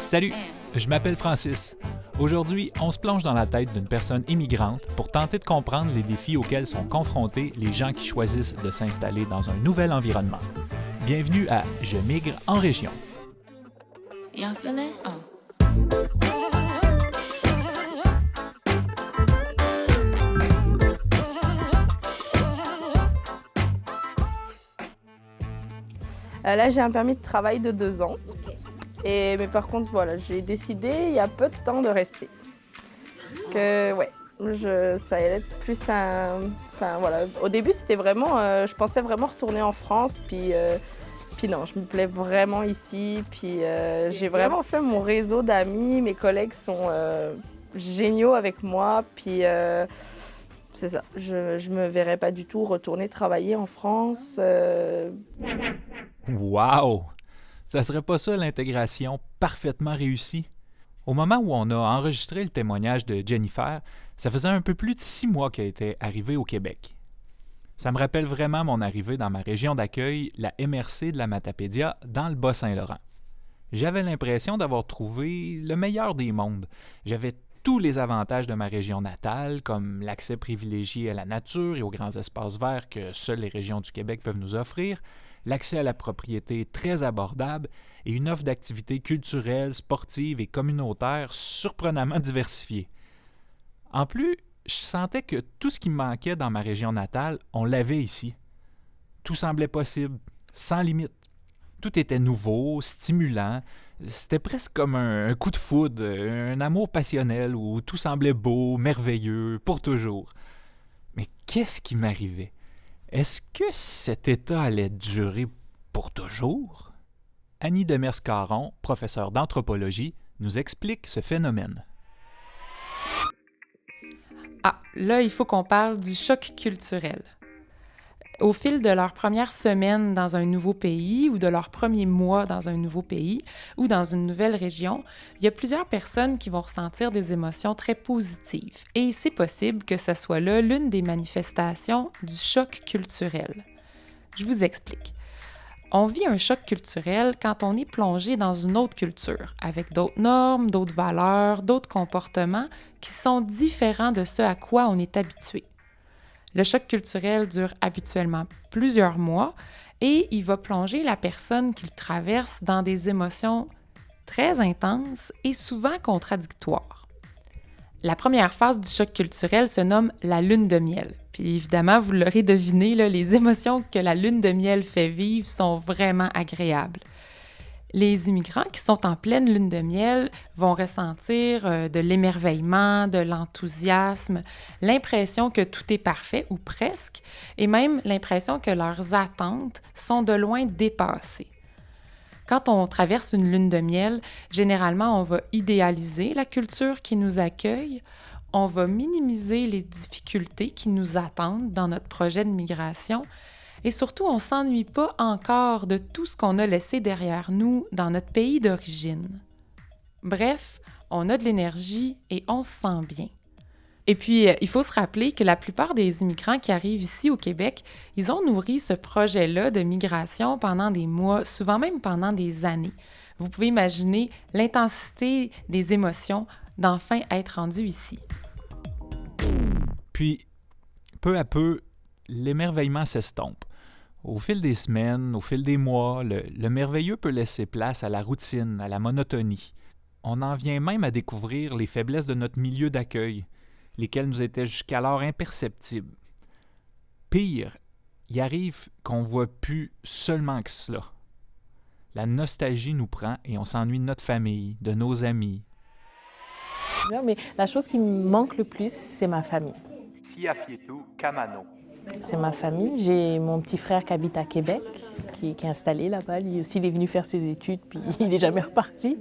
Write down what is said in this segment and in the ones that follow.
Salut, je m'appelle Francis. Aujourd'hui, on se plonge dans la tête d'une personne immigrante pour tenter de comprendre les défis auxquels sont confrontés les gens qui choisissent de s'installer dans un nouvel environnement. Bienvenue à Je migre en région. Y'all feel it? Oh. Là, j'ai un permis de travail de 2 ans. Mais par contre, voilà, j'ai décidé il y a peu de temps de rester. Ça allait être plus un... Enfin, voilà. Au début, c'était vraiment... je pensais vraiment retourner en France, puis non, je me plais vraiment ici. Puis j'ai vraiment fait mon réseau d'amis. Mes collègues sont géniaux avec moi. Puis c'est ça, je me verrais pas du tout retourner travailler en France. Wow! Ça serait pas ça l'intégration parfaitement réussie? Au moment où on a enregistré le témoignage de Jennifer, ça faisait un peu plus de 6 mois qu'elle était arrivée au Québec. Ça me rappelle vraiment mon arrivée dans ma région d'accueil, la MRC de la Matapédia, dans le Bas-Saint-Laurent. J'avais l'impression d'avoir trouvé le meilleur des mondes. J'avais tous les avantages de ma région natale, comme l'accès privilégié à la nature et aux grands espaces verts que seules les régions du Québec peuvent nous offrir, l'accès à la propriété très abordable et une offre d'activités culturelles, sportives et communautaires surprenamment diversifiées. En plus, je sentais que tout ce qui me manquait dans ma région natale, on l'avait ici. Tout semblait possible, sans limite. Tout était nouveau, stimulant. C'était presque comme un coup de foudre, un amour passionnel où tout semblait beau, merveilleux, pour toujours. Mais qu'est-ce qui m'arrivait? Est-ce que cet état allait durer pour toujours? Annie Demers-Caron, professeure d'anthropologie, nous explique ce phénomène. Ah, là, il faut qu'on parle du choc culturel. Au fil de leurs premières semaines dans un nouveau pays ou de leurs premiers mois dans un nouveau pays ou dans une nouvelle région, il y a plusieurs personnes qui vont ressentir des émotions très positives. Et c'est possible que ce soit là l'une des manifestations du choc culturel. Je vous explique. On vit un choc culturel quand on est plongé dans une autre culture, avec d'autres normes, d'autres valeurs, d'autres comportements qui sont différents de ce à quoi on est habitué. Le choc culturel dure habituellement plusieurs mois et il va plonger la personne qui le traverse dans des émotions très intenses et souvent contradictoires. La première phase du choc culturel se nomme la lune de miel. Puis évidemment, vous l'aurez deviné, là, les émotions que la lune de miel fait vivre sont vraiment agréables. Les immigrants qui sont en pleine lune de miel vont ressentir de l'émerveillement, de l'enthousiasme, l'impression que tout est parfait ou presque, et même l'impression que leurs attentes sont de loin dépassées. Quand on traverse une lune de miel, généralement, on va idéaliser la culture qui nous accueille, on va minimiser les difficultés qui nous attendent dans notre projet de migration et surtout, on ne s'ennuie pas encore de tout ce qu'on a laissé derrière nous dans notre pays d'origine. Bref, on a de l'énergie et on se sent bien. Et puis, il faut se rappeler que la plupart des immigrants qui arrivent ici au Québec, ils ont nourri ce projet-là de migration pendant des mois, souvent même pendant des années. Vous pouvez imaginer l'intensité des émotions d'enfin être rendu ici. Puis, peu à peu, l'émerveillement s'estompe. Au fil des semaines, au fil des mois, le merveilleux peut laisser place à la routine, à la monotonie. On en vient même à découvrir les faiblesses de notre milieu d'accueil, lesquelles nous étaient jusqu'alors imperceptibles. Pire, il arrive qu'on ne voit plus seulement que cela. La nostalgie nous prend et on s'ennuie de notre famille, de nos amis. Mais la chose qui me manque le plus, c'est ma famille. Siafietou Kamano. C'est ma famille. J'ai mon petit frère qui habite à Québec, qui est installé là-bas. Lui aussi, il est venu faire ses études, puis il n'est jamais reparti.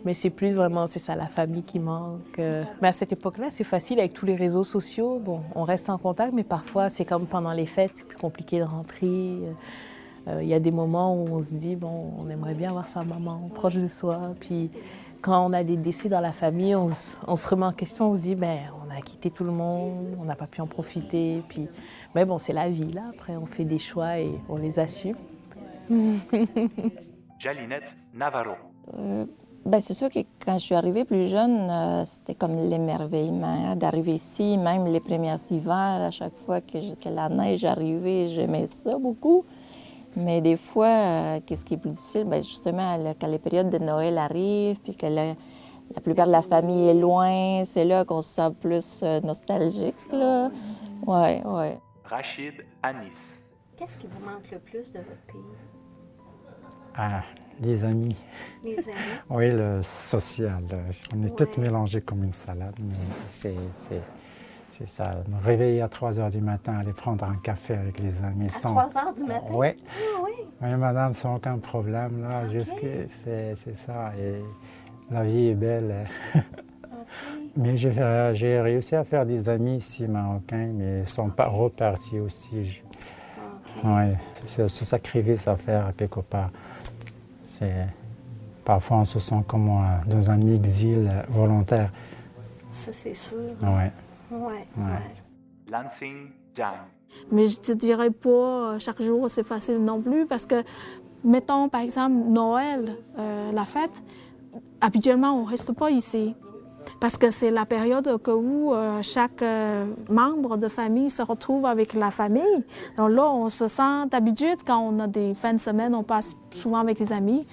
Mais c'est plus vraiment, c'est ça, la famille qui manque. Mais à cette époque-là, c'est facile avec tous les réseaux sociaux. Bon, on reste en contact, mais parfois, c'est comme pendant les fêtes, c'est plus compliqué de rentrer. Il y a des moments où on se dit, bon, on aimerait bien voir sa maman proche de soi. Puis quand on a des décès dans la famille, on se remet en question, on se dit, ben, on a quitté tout le monde, on n'a pas pu en profiter. Puis, mais bon, c'est la vie, là. Après, on fait des choix et on les assume. Jalinette Navarro. Bien, c'est sûr que quand je suis arrivée plus jeune, c'était comme l'émerveillement d'arriver ici, même les premiers hivers, à chaque fois que la neige arrivait, j'aimais ça beaucoup. Mais des fois, qu'est-ce qui est plus difficile? Bien, justement, quand les périodes de Noël arrivent, puis que la plupart de la famille est loin, c'est là qu'on se sent plus nostalgique, là. Oui. Rachid Anis. Qu'est-ce qui vous manque le plus de votre pays? Ah, les amis. Les amis? Oui, le social. On est tous mélangés comme une salade, mais c'est ça. Me réveiller à 3 heures du matin, aller prendre un café avec les amis. À 3 heures du matin? Oui. Ah oui? Oui, madame, sans aucun problème, là. Okay. C'est ça. Et la vie est belle. Okay. Mais j'ai réussi à faire des amis ici marocains, mais ils ne sont pas repartis aussi. Oui, c'est ce sacrifice à faire quelque part. Parfois, on se sent comme dans un exil volontaire. Ça, c'est sûr. Oui. Lansing Jang. Mais je te dirais pas chaque jour c'est facile non plus parce que, mettons par exemple Noël, la fête, habituellement on ne reste pas ici. Parce que c'est la période où chaque membre de famille se retrouve avec la famille. Donc là, on se sent d'habitude, quand on a des fins de semaine, on passe souvent avec les amis.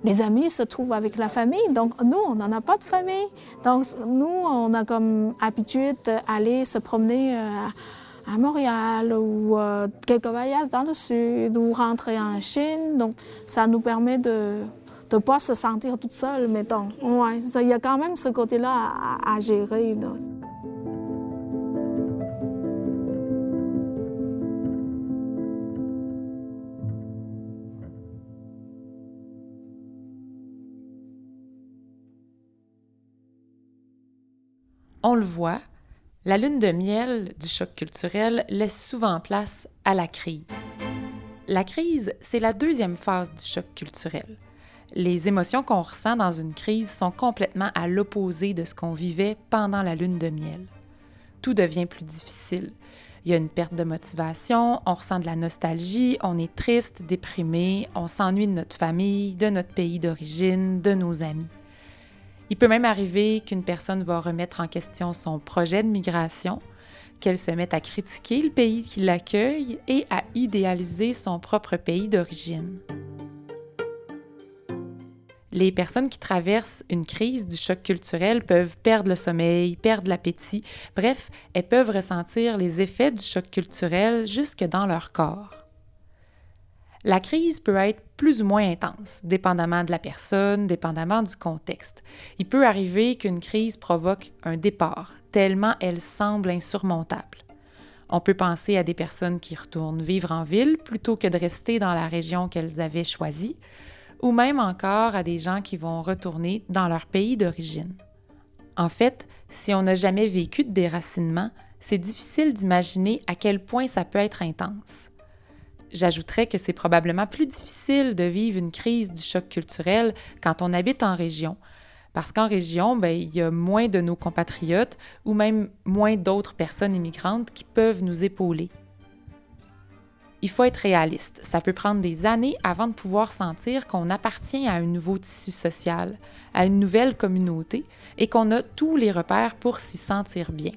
Les amis se trouvent avec la famille. Donc nous, on n'en a pas de famille. Donc nous, on a comme habitude d'aller se promener à Montréal ou quelques voyages dans le sud ou rentrer en Chine. Donc ça nous permet de ne pas se sentir toute seule, mettons. Ouais, il y a quand même ce côté-là à gérer, là. On le voit, la lune de miel du choc culturel laisse souvent place à la crise. La crise, c'est la deuxième phase du choc culturel. Les émotions qu'on ressent dans une crise sont complètement à l'opposé de ce qu'on vivait pendant la lune de miel. Tout devient plus difficile. Il y a une perte de motivation, on ressent de la nostalgie, on est triste, déprimé, on s'ennuie de notre famille, de notre pays d'origine, de nos amis. Il peut même arriver qu'une personne va remettre en question son projet de migration, qu'elle se mette à critiquer le pays qui l'accueille et à idéaliser son propre pays d'origine. Les personnes qui traversent une crise du choc culturel peuvent perdre le sommeil, perdre l'appétit, bref, elles peuvent ressentir les effets du choc culturel jusque dans leur corps. La crise peut être plus ou moins intense, dépendamment de la personne, dépendamment du contexte. Il peut arriver qu'une crise provoque un départ, tellement elle semble insurmontable. On peut penser à des personnes qui retournent vivre en ville plutôt que de rester dans la région qu'elles avaient choisie, ou même encore à des gens qui vont retourner dans leur pays d'origine. En fait, si on n'a jamais vécu de déracinement, c'est difficile d'imaginer à quel point ça peut être intense. J'ajouterais que c'est probablement plus difficile de vivre une crise du choc culturel quand on habite en région, parce qu'en région, il y a moins de nos compatriotes ou même moins d'autres personnes immigrantes qui peuvent nous épauler. Il faut être réaliste. Ça peut prendre des années avant de pouvoir sentir qu'on appartient à un nouveau tissu social, à une nouvelle communauté et qu'on a tous les repères pour s'y sentir bien.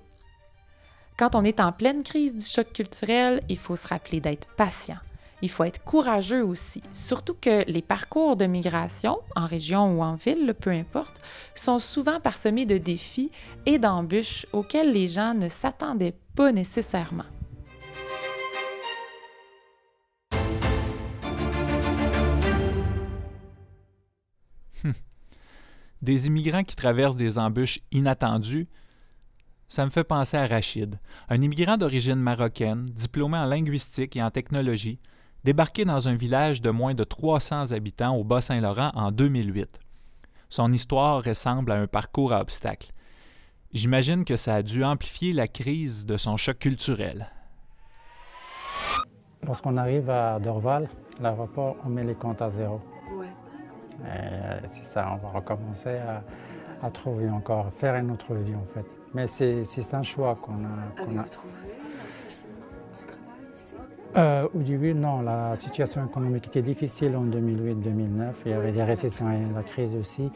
Quand on est en pleine crise du choc culturel, il faut se rappeler d'être patient. Il faut être courageux aussi, surtout que les parcours de migration, en région ou en ville, peu importe, sont souvent parsemés de défis et d'embûches auxquels les gens ne s'attendaient pas nécessairement. Des immigrants qui traversent des embûches inattendues, ça me fait penser à Rachid, un immigrant d'origine marocaine, diplômé en linguistique et en technologie, débarqué dans un village de moins de 300 habitants au Bas-Saint-Laurent en 2008. Son histoire ressemble à un parcours à obstacles. J'imagine que ça a dû amplifier la crise de son choc culturel. Lorsqu'on arrive à Dorval, l'aéroport, on met les comptes à zéro. Ouais. C'est ça, on va recommencer à trouver encore, faire une autre vie en fait. Mais c'est un choix qu'on a. Avez-vous trouvé du travail ici? Au début, non. La situation économique était difficile en 2008-2009. Il y avait des récessions et la crise aussi.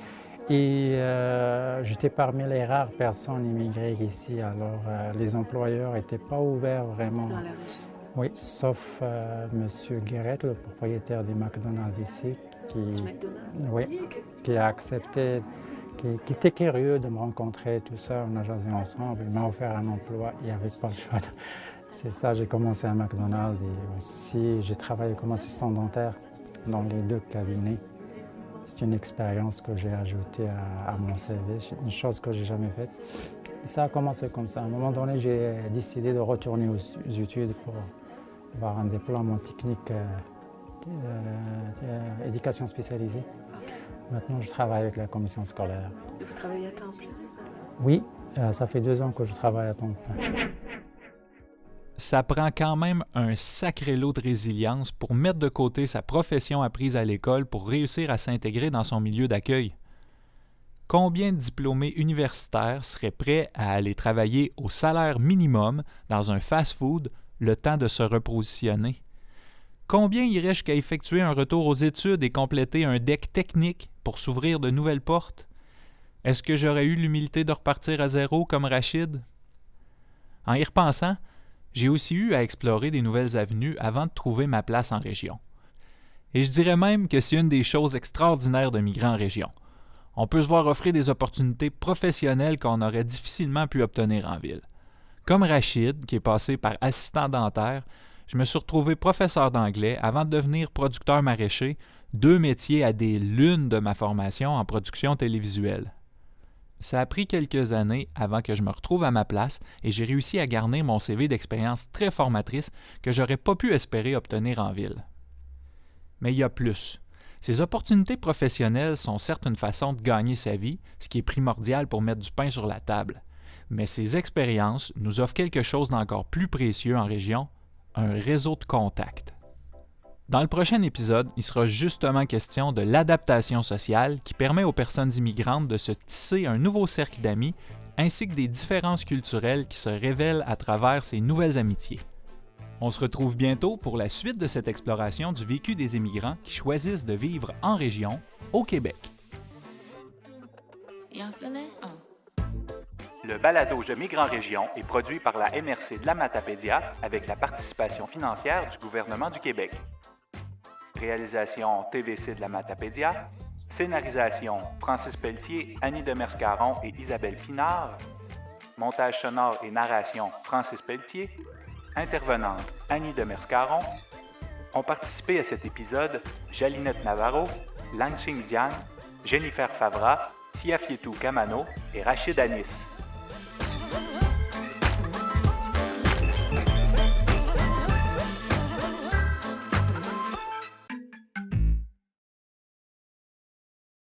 Et j'étais parmi les rares personnes immigrées ici, alors les employeurs n'étaient pas ouverts vraiment. Dans la région. Oui, sauf M. Guéret, le propriétaire du McDonald's ici, qui a accepté, qui était curieux de me rencontrer, tout ça, on a jasé ensemble, il m'a offert un emploi, il n'y avait pas le choix. C'est ça, j'ai commencé à McDonald's et aussi j'ai travaillé comme assistant dentaire dans les 2 cabinets. C'est une expérience que j'ai ajoutée à mon CV, une chose que je n'ai jamais faite. Et ça a commencé comme ça. À un moment donné, j'ai décidé de retourner aux études pour avoir un diplôme en technique éducation spécialisée. OK. Maintenant, je travaille avec la commission scolaire. Et vous travaillez à temps plein? Oui, ça fait 2 ans que je travaille à temps plein. Ça prend quand même un sacré lot de résilience pour mettre de côté sa profession apprise à l'école pour réussir à s'intégrer dans son milieu d'accueil. Combien de diplômés universitaires seraient prêts à aller travailler au salaire minimum dans un fast-food le temps de se repositionner? Combien iraient jusqu'à effectuer un retour aux études et compléter un deck technique pour s'ouvrir de nouvelles portes? Est-ce que j'aurais eu l'humilité de repartir à zéro comme Rachid? En y repensant, j'ai aussi eu à explorer des nouvelles avenues avant de trouver ma place en région. Et je dirais même que c'est une des choses extraordinaires de migrer en région. On peut se voir offrir des opportunités professionnelles qu'on aurait difficilement pu obtenir en ville. Comme Rachid, qui est passé par assistant dentaire, je me suis retrouvé professeur d'anglais avant de devenir producteur maraîcher, 2 métiers à des lunes de ma formation en production télévisuelle. Ça a pris quelques années avant que je me retrouve à ma place et j'ai réussi à garnir mon CV d'expérience très formatrice que j'aurais pas pu espérer obtenir en ville. Mais il y a plus. Ces opportunités professionnelles sont certes une façon de gagner sa vie, ce qui est primordial pour mettre du pain sur la table. Mais ces expériences nous offrent quelque chose d'encore plus précieux en région, un réseau de contacts. Dans le prochain épisode, il sera justement question de l'adaptation sociale qui permet aux personnes immigrantes de se tisser un nouveau cercle d'amis ainsi que des différences culturelles qui se révèlent à travers ces nouvelles amitiés. On se retrouve bientôt pour la suite de cette exploration du vécu des immigrants qui choisissent de vivre en région, au Québec. Y'all feel it? Oh. Le balado Je migre en région est produit par la MRC de la Matapédia avec la participation financière du gouvernement du Québec. Réalisation TVC de la Matapédia. Scénarisation Francis Pelletier, Annie Demers-Caron et Isabelle Pinard. Montage sonore et narration Francis Pelletier. Intervenante Annie Demers-Caron. Ont participé à cet épisode Jalinette Navarro, Langxing Diang, Jennifer Favra, Siafietou Kamano et Rachid Anis.